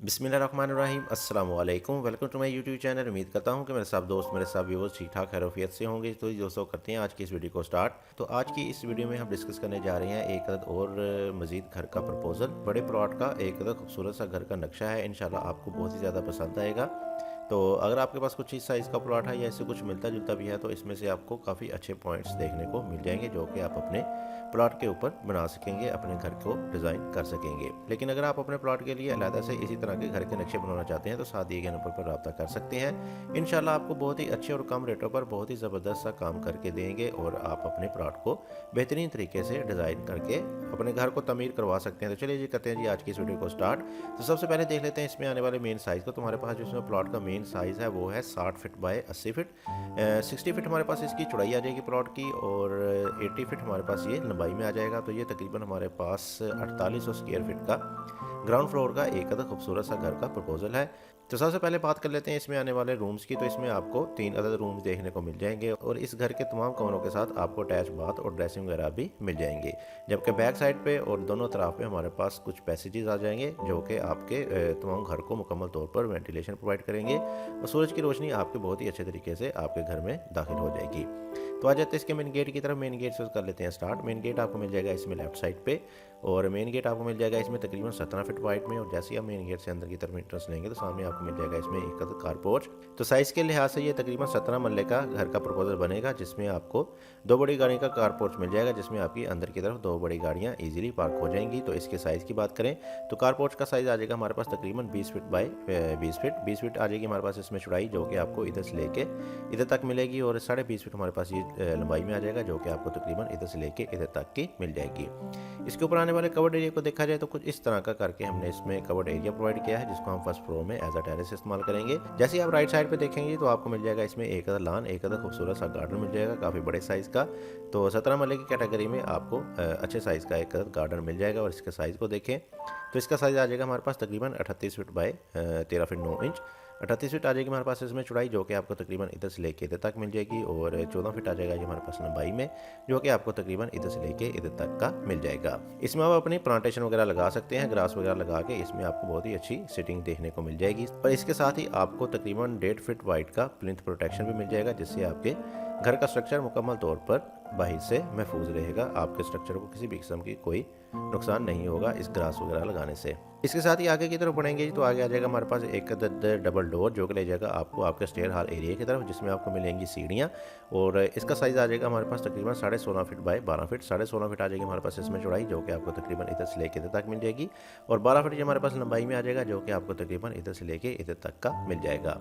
बिस्मिल्लाहिर्रहमानिर्रहीम अस्सलाम वालेकुम। Welcome to my YouTube channel. उम्मीद करता हूँ कि मेरे सब दोस्त मेरे सब व्यूअर्स ठीक ठाक खैरियत से होंगे। तो दोस्तों करते हैं आज की इस वीडियो को स्टार्ट। तो आज की इस वीडियो में हम डिस्कस करने जा रहे हैं एक अदद और मज़ीद घर का प्रपोजल, बड़े प्लॉट का एक अदद खूबसूरत सा घर का नक्शा है। इंशाल्लाह आपको बहुत ही ज़्यादा पसंद आएगा। तो अगर आपके पास कुछ इस साइज़ का प्लॉट है या इससे कुछ मिलता जुलता भी है तो इसमें से आपको काफ़ी अच्छे पॉइंट्स देखने को मिल जाएंगे जो कि आप अपने प्लॉट के ऊपर बना सकेंगे, अपने घर को डिज़ाइन कर सकेंगे। लेकिन अगर आप अपने प्लॉट के लिए अलहदा से इसी तरह के घर के नक्शे बनाना चाहते हैं तो साथ दिए गए नंबर पर रब्ता कर सकते हैं। इंशाल्लाह आपको बहुत ही अच्छे और कम रेटों पर बहुत ही ज़बरदस्त सा काम करके देंगे और आप अपने प्लॉट को बेहतरीन तरीके से डिज़ाइन करके अपने घर को तमीर करवा सकते हैं। तो चलिए जी करते हैं जी आज की इस वीडियो को स्टार्ट। तो सबसे पहले देख लेते हैं इसमें आने वाले मेन साइज़ को। तो हमारे पास जो इसमें प्लॉट का मेन साइज़ है वो है 60 फीट बाय 80 फीट। 60 फीट हमारे पास इसकी चौड़ाई आ जाएगी प्लॉट की और 80 फीट हमारे पास ये लंबाई में आ जाएगा। तो ये तकरीबन हमारे पास 4800 स्क्वायर फीट का ग्राउंड फ्लोर का एक अदद खूबसूरत सा घर का प्रपोजल है। तो सबसे पहले बात कर लेते हैं इसमें आने वाले रूम्स की। तो इसमें आपको 3 अदद रूम्स देखने को मिल जाएंगे और इस घर के तमाम कमरों के साथ आपको अटैच बाथ और ड्रेसिंग वगैरह भी मिल जाएंगे। जबकि बैक साइड पे और दोनों तरफ पे हमारे पास कुछ पैसेजेस आ जाएंगे जो कि आपके तमाम घर को मुकम्मल तौर पर वेंटिलेशन प्रोवाइड करेंगे और सूरज की रोशनी आपके बहुत ही अच्छे तरीके से आपके घर में दाखिल हो जाएगी। तो आ जाते हैं इसके मेन गेट की तरफ। मेन गेट से कर लेते हैं स्टार्ट। मेन गेट आपको मिल जाएगा इसमें लेफ्ट साइड पे और मेन गेट आपको मिल जाएगा इसमें तकरीबन 17 फीट वाइड में। और जैसे ही आप मेन गेट से अंदर की तरफ एंट्रेंस लेंगे तो सामने आपको मिल जाएगा इसमें एक कार पोर्च। तो साइज़ के लिहाज से ये तकरीबन 17 मरले का घर का प्रपोजल बनेगा जिसमें आपको 2 बड़ी गाड़ी का कार पोर्च मिल जाएगा जिसमें आपकी अंदर की तरफ 2 बड़ी गाड़ियाँ ईजिली पार्क हो जाएंगी। तो इसके साइज़ की बात करें तो कार पोर्च का साइज़ आ जाएगा हमारे पास तकरीबन 20 फीट बाय 20 फीट। 20 फीट आ जाएगी हमारे पास इसमें चौड़ाई जो कि आपको इधर से लेके इधर तक मिलेगी और 20.5 फीट हमारे पास ये लंबाई में आ जाएगा जो कि आपको तकरीबन इधर से लेके इधर तक की मिल जाएगी। इसके ऊपर आने वाले कवर्ड एरिया को देखा जाए तो कुछ इस तरह का करके हमने इसमें कवर्ड एरिया प्रोवाइड किया है जिसको हम फर्स्ट फ्लोर में एज अ टेरेस इस्तेमाल करेंगे। जैसे ही आप राइट साइड पे देखेंगे तो आपको मिल जाएगा इसमें एक अदर लान, एक अदर खूबसूरत सा गार्डन मिल जाएगा काफ़ी बड़े साइज़ का। तो 17 मरले की कैटेगरी में आपको अच्छे साइज़ का एक अदर गार्डन मिल जाएगा। और इसके साइज़ को देखें तो इसका साइज़ आ जाएगा हमारे पास तकरीबन 38 feet by 13 feet 9 inch. 38 feet आ जाएगी हमारे पास इसमें चौड़ाई जो कि आपको तकरीबन इधर से लेके इधर तक मिल जाएगी और 14 फीट आ जाएगा ये हमारे पास लंबाई में जो कि आपको तकरीबन इधर से लेके इधर तक का मिल जाएगा। इसमें आप अपनी प्लांटेशन वगैरह लगा सकते हैं, ग्रास वगैरह लगा के इसमें आपको बहुत ही अच्छी सिटिंग देखने को मिल जाएगी। और इसके साथ ही आपको तकरीबन 1.5 फीट वाइड का प्लिंथ प्रोटेक्शन भी मिल जाएगा जिससे आपके घर का स्ट्रक्चर मुकम्मल तौर पर बाहर से महफूज रहेगा। आपके स्ट्रक्चर को किसी भी किस्म की कोई नुकसान नहीं होगा इस ग्रास वगैरह लगाने से। इसके साथ ही आगे की तरफ बढ़ेंगे तो आगे आ जाएगा हमारे पास एक डबल डोर जो कि ले जाएगा आपको आपके स्टेयर हॉल एरिया की तरफ जिसमें आपको मिलेंगी सीढ़ियाँ। और इसका साइज़ आ जाएगा हमारे पास तकरीबन 16.5 फीट बाय 12 फीट। 16.5 फीट आ जाएगी हमारे पास इसमें चौड़ाई जो कि आपको तकरीबन इधर से लेके इधर तक मिल जाएगी और 12 फीट हमारे पास लंबाई में आ जाएगा जो कि आपको तकरीबन इधर से लेके इधर तक का मिल जाएगा।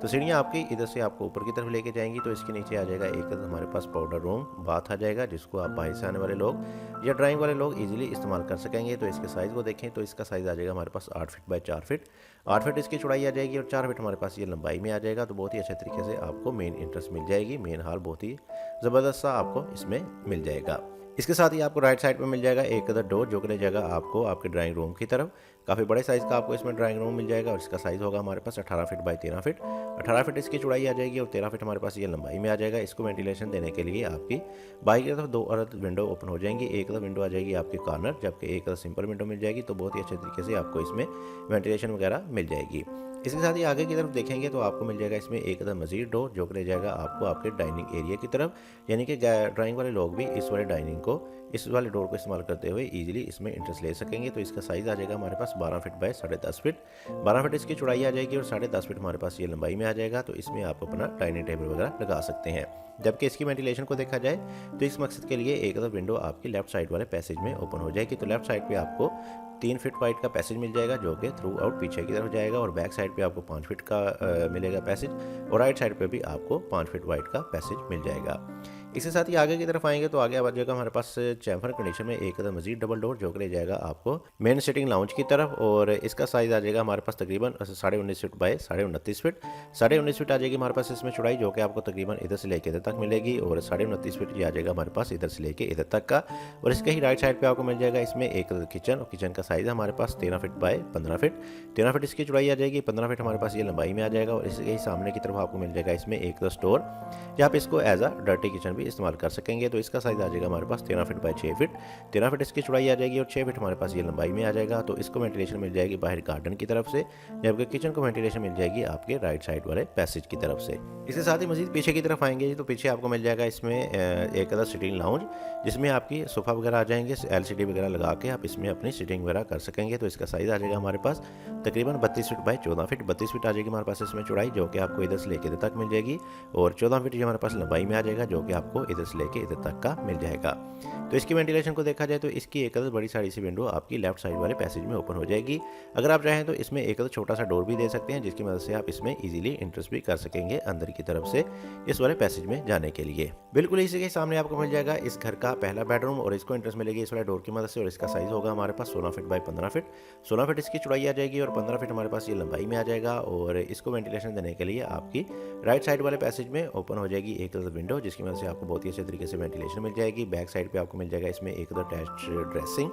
तो सीढ़ियाँ आपकी इधर से आपको ऊपर की तरफ लेके जाएंगी। तो इसके नीचे आ जाएगा एक हमारे पास पाउडर रूम बाथ आ जाएगा जिसको आप बाहर से आने वाले लोग या ड्राइंग वाले लोग इजीली इस्तेमाल कर सकेंगे। तो इसके साइज़ को देखें तो इसका साइज़ आ जाएगा हमारे पास 8 फीट बाय 4 फीट। 8 फीट इसकी चौड़ाई आ जाएगी और 4 फीट हमारे पास ये लंबाई में आ जाएगा। तो बहुत ही अच्छे तरीके से आपको मेन एंट्रेंस मिल जाएगी। मेन हॉल बहुत ही ज़बरदस्त सा आपको इसमें मिल जाएगा। इसके साथ ही आपको राइट साइड पे मिल जाएगा एक अदर डोर जो कि ले जाएगा आपको आपके ड्राइंग रूम की तरफ। काफ़ी बड़े साइज़ का आपको इसमें ड्राइंग रूम मिल जाएगा और इसका साइज़ होगा हमारे पास 18 फीट बाय 13 फीट। 18 फीट इसकी चौड़ाई आ जाएगी और 13 फीट हमारे पास ये लंबाई में आ जाएगा। इसको वेंटिलेशन देने के लिए आपकी बाहर की तरफ 2 अदद विंडो ओपन हो जाएंगी। एक अदर विंडो आ जाएगी आपके कॉर्नर जबकि एक अदर सिंपल विंडो मिल जाएगी। तो बहुत ही अच्छे तरीके से आपको इसमें वेंटिलेशन वगैरह मिल जाएगी। इसके साथ ही आगे की तरफ देखेंगे तो आपको मिल जाएगा इसमें एक अदर मजीद डोर जो कि ले जाएगा आपको आपके डाइनिंग एरिया की तरफ। यानी कि ड्राइंग वाले लोग भी इस वाले डाइनिंग को इस वाले डोर को इस्तेमाल करते हुए इजीली इसमें इंटरेस्ट ले सकेंगे। तो इसका साइज़ आ जाएगा हमारे पास 12 फीट बाय 10.5 फीट। 12 फीट इसकी चौड़ाई आ जाएगी और 10.5 फीट हमारे पास ये लंबाई में आ जाएगा। तो इसमें आप अपना डाइनिंग टेबल वगैरह लगा सकते हैं। जबकि इसकी वेंटिलेशन को देखा जाए तो इस मकसद के लिए एक अदर विंडो आपकी लेफ्ट साइड वाले पैसेज में ओपन हो जाएगी। तो लेफ्ट साइड पे आपको 3 फीट वाइड का पैसेज मिल जाएगा जो कि थ्रू आउट पीछे की तरफ जाएगा और बैक साइड पे आपको 5 फीट का मिलेगा पैसेज और राइट साइड पे भी आपको 5 फीट वाइड का पैसेज मिल जाएगा। इसके साथ ही आगे की तरफ आएंगे तो आगे आ जाएगा हमारे पास चैम्बर कंडीशन में एक मजीद डबल डोर जो कि ले जाएगा आपको मेन सिटिंग लाउंज की तरफ। और इसका साइज़ आ जाएगा हमारे पास तकरीबन 19.5 फीट बाय 29.5 फीट। 29.5 फीट आ जाएगी हमारे पास इसमें चौड़ाई जो कि आपको तकरीबन इधर से लेके इधर तक मिलेगी और 29.5 फीट ये आ जाएगा हमारे पास इधर से लेके इधर तक का। और इसके ही राइट साइड पर आपको मिल जाएगा इसमें एक किचन और किचन का साइज़ हमारे पास 13 फीट बाय 15 फीट। 13 फीट इसकी चौड़ाई आ जाएगी, 15 फीट हमारे पास ये लंबाई में आ जाएगा। और इसके ही सामने की तरफ आपको मिल जाएगा इसमें एक स्टोर जहाँ पे इसको एज अ डर्टी किचन भी भी इस्तेमाल कर सकेंगे। तो इसका साइज़ आ जाएगा हमारे पास 13 फीट बाई 6 फीट, 13 फीट इसकी चौड़ाई आ जाएगी और 6 फीट हमारे पास ये लंबाई में आ जाएगा। तो इसको वेंटिलेशन मिल जाएगी बाहर गार्डन की तरफ से, जबकि किचन को वेंटिलेशन मिल जाएगी आपके राइट साइड वाले पैसेज की तरफ से। इसके साथ ही मज़ीद पीछे की तरफ आएंगे तो पीछे आपको मिल जाएगा इसमें एक अदर सिटिंग लाउंज, जिसमें आपकी सोफ़ा वगैरह आ जाएंगे, LCD वगैरह लगा के आप इसमें अपनी सिटिंग वगैरह कर सकेंगे। तो इसका साइज़ आ जाएगा हमारे पास तकरीबन 32 फीट बाई 14 फीट, 32 फीट आ जाएगी हमारे पास इसमें चौड़ाई, जो कि आपको इधर से लेके इधर तक मिल जाएगी, और 14 फीट ये हमारे पास लंबाई में आ जाएगा, जो कि आपको इधर से लेके इधर तक का मिल जाएगा। तो इसकी वेंटिलेशन को देखा जाए तो इसकी एक अदर बड़ी सारी सी विंडो आपकी लेफ्ट साइड वाले पैसेज में ओपन हो जाएगी। अगर आप चाहें तो इसमें एक अदर छोटा सा डोर भी दे सकते हैं, जिसकी मदद से आप इसमें इजीली इंट्रेस भी कर सकेंगे अंदर की तरफ से इस वाले पैसेज में जाने के लिए। बिल्कुल इसी के सामने आपको मिल जाएगा इस घर का पहला बेडरूम, और इसको इंट्रेस मिलेगी इस वाले डोर की मदद से, और इसका साइज होगा हमारे पास 16 फीट बाई 15 फीट, 16 फीट इसकी चौड़ाई आ जाएगी और 15 फीट हमारे पास ये लंबाई में आ जाएगा। और इसको वेंटिलेशन देने के लिए आपकी राइट साइड वाले पैसेज में ओपन हो जाएगी एक अदर विंडो, जिसकी मदद से आपको बहुत ही अच्छे तरीके से वेंटिलेशन मिल जाएगी। बैक साइड पे आपको मिल जाएगा इसमें एक अदर अटैच्ड ड्रेसिंग,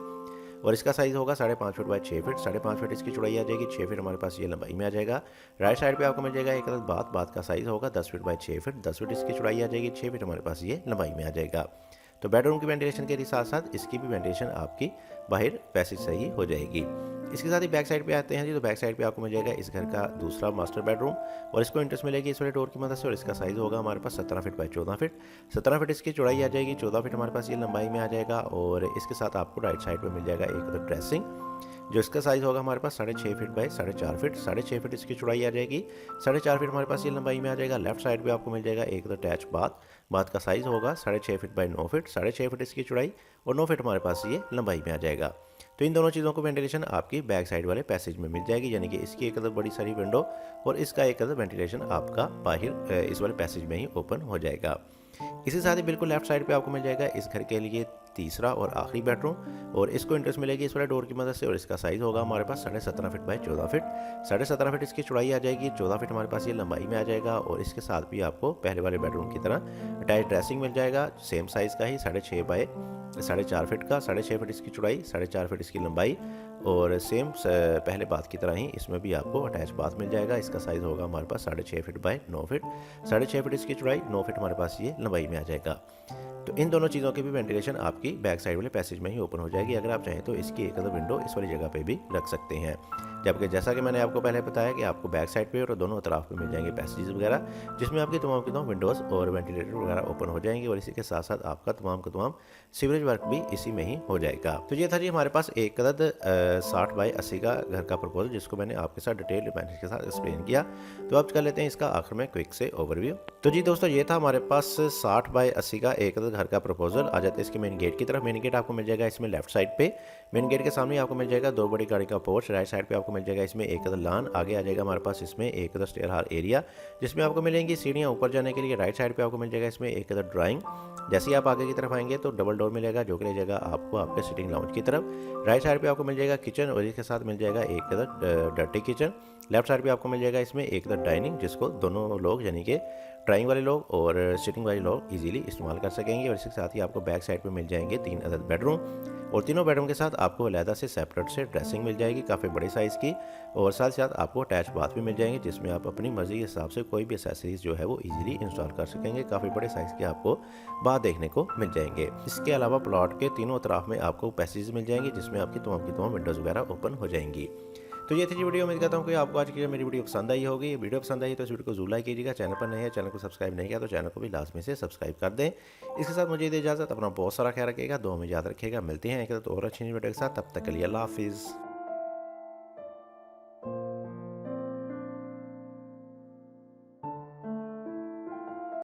और इसका साइज़ होगा 5.5 फीट बाई 6 फीट, 5.5 फीट इसकी चौड़ाई आ जाएगी, 6 फीट हमारे पास ये लंबाई में आ जाएगा। राइट साइड पे आपको मिल जाएगा एक अदर बाथ का साइज़ होगा 10 फीट बाई 6 फीट, 10 फीट इसकी चौड़ाई आ जाएगी, 6 फीट हमारे पास ये लंबाई में आ जाएगा। तो बेडरूम की वेंटिलेशन के साथ साथ इसकी भी वेंटिलेशन आपकी बाहर पैसेज से ही हो जाएगी। इसके साथ ही बैक साइड पे आते हैं जी, तो बैक साइड पे आपको मिल जाएगा इस घर का दूसरा मास्टर बेडरूम, और इसको इंट्रेस मिलेगी इस वाले डोर की मदद से, और इसका साइज़ होगा हमारे पास 17 फीट बाई 14 फीट, 17 फीट इसकी चौड़ाई आ जाएगी, 14 फीट हमारे पास ये लंबाई में आ जाएगा। और इसके साथ आपको राइट साइड पे मिल जाएगा एक अदर ड्रेसिंग, जो इसका साइज़ होगा हमारे पास 6.5 फीट बाई 4.5 फीट, 6.5 फीट इसकी चौड़ाई आ जाएगी, 4.5 फीट हमारे पास ये लंबाई में आ जाएगा। लेफ्ट साइड पे आपको मिल जाएगा एक अदर अटैच बाथ का साइज़ होगा 6.5 फीट बाई 9 फीट, 6.5 फीट इसकी चौड़ाई और 9 फीट हमारे पास ये लंबाई में आ जाएगा। तो इन दोनों चीज़ों को वेंटिलेशन आपकी बैक साइड वाले पैसेज में मिल जाएगी, यानी कि इसकी एक अदर बड़ी सारी विंडो और इसका एक अदर वेंटिलेशन आपका बाहर इस वाले पैसेज में ही ओपन हो जाएगा। इसी साथ ही बिल्कुल लेफ्ट साइड पे आपको मिल जाएगा इस घर के लिए तीसरा और आखिरी बेडरूम, और इसको इंट्रेस मिलेगी इस वाले डोर की मदद से, और इसका साइज़ होगा हमारे पास 17.5 फीट बाई 14 फीट, 17.5 फीट इसकी चौड़ाई आ जाएगी, 14 फीट हमारे पास ये लंबाई में आ जाएगा। और इसके साथ भी आपको पहले वाले बेडरूम की तरह अटैच ड्रेसिंग मिल जाएगा, सेम साइज़ का ही 6.5 बाई 4.5 फीट का, 6.5 फीट इसकी चौड़ाई, 4.5 फीट इसकी लंबाई, और सेम पहले बाथ की तरह ही इसमें भी आपको अटैच बाथ मिल जाएगा। इसका साइज़ होगा हमारे पास 6.5 फीट बाई 9 फीट, 6.5 फीट इसकी चौड़ाई, 9 फीट हमारे पास ये लंबाई में आ जाएगा। तो इन दोनों चीज़ों की भी वेंटिलेशन आपकी बैक साइड वाले पैसेज में ही ओपन हो जाएगी। अगर आप चाहें तो इसकी एक अदर विंडो इस वाली जगह पे भी रख सकते हैं, जबकि जैसा कि मैंने आपको पहले बताया कि आपको बैक साइड पे और दोनों तरफ पे मिल जाएंगे पैसेजेस वगैरह, जिसमें आपकी तमाम विंडोज़ और वेंटिलेटर वगैरह ओपन हो जाएंगे, और इसी के साथ साथ आपका तमाम सीवरेज वर्क भी इसी में ही हो जाएगा। तो ये था जी हमारे पास एक अदद 60 बाई 80 का घर का प्रपोजल, जिसको मैंने आपके साथ डिटेल मैनेज के साथ एक्सप्लेन किया। तो अब कर लेते हैं इसका आखिर में क्विक से ओवरव्यू। तो जी दोस्तों, ये था हमारे पास 60 बाई 80 का एक अदद घर का प्रपोजल। आ जाते हैं इसके मेन गेट की तरफ। मेन गेट आपको मिल जाएगा इसमें लेफ्ट साइड पे, मेन गेट के सामने आपको मिल जाएगा 2 बड़ी गाड़ी का पोर्च, राइट साइड पे आपको मिल जाएगा इसमें एक अदर लान, आगे आ जाएगा हमारे पास इसमें एक अदर स्टेयर हाल एरिया, जिसमें आपको मिलेंगी सीढ़ियाँ ऊपर जाने के लिए। राइट साइड पे आपको मिल जाएगा इसमें एक अदर ड्राइंग। जैसे ही आप आगे की तरफ आएंगे तो डबल डोर मिलेगा, जो कि ले जाएगा आपको आपके सिटिंग लाउंज की तरफ। राइट साइड पे आपको मिल जाएगा किचन, और इसके साथ मिल जाएगा एक other dirty kitchen. Left side पे आपको मिल जाएगा इसमें एक अदर डाइनिंग, जिसको दोनों लोग यानी कि ड्राइंग वाले लोग और सिटिंग वाले लोग इजीली इस्तेमाल कर सकेंगे। और इसके साथ ही आपको बैक साइड पे मिल जाएंगे 3 अदद बेडरूम, और तीनों बेडरूम के साथ आपको अलहदा से सेपरेट से ड्रेसिंग मिल जाएगी काफ़ी बड़े साइज़ की, और साथ साथ आपको अटैच बाथ भी मिल जाएंगे, जिसमें आप अपनी मर्ज़ी के हिसाब से कोई भी एक्सेसरीज जो है वो इजीली इंस्टॉल कर सकेंगे। काफ़ी बड़े साइज़ के आपको बाथ देखने को मिल जाएंगे। इसके अलावा प्लॉट के तीनों तरफ में आपको पैसेज मिल जाएंगे, जिसमें आपकी तमाम विंडोज़ वगैरह ओपन हो जाएंगी। तो ये थी वीडियो। उम्मीद करता हूँ कि आपको आज की मेरी वीडियो पसंद आई होगी। वीडियो पसंद आई तो इस वीडियो को जरूर लाइक कीजिएगा। चैनल पर नए हैं, चैनल को सब्सक्राइब नहीं किया तो चैनल को भी लाजमी से सब्सक्राइब कर दें। इसके साथ मुझे इजाज़त, अपना बहुत सारा ख्याल रखिएगा, दुआ में याद रखिएगा। मिलते हैं एक और अच्छी वीडियो के साथ, तब तक के लिए अल्लाह हाफिज़।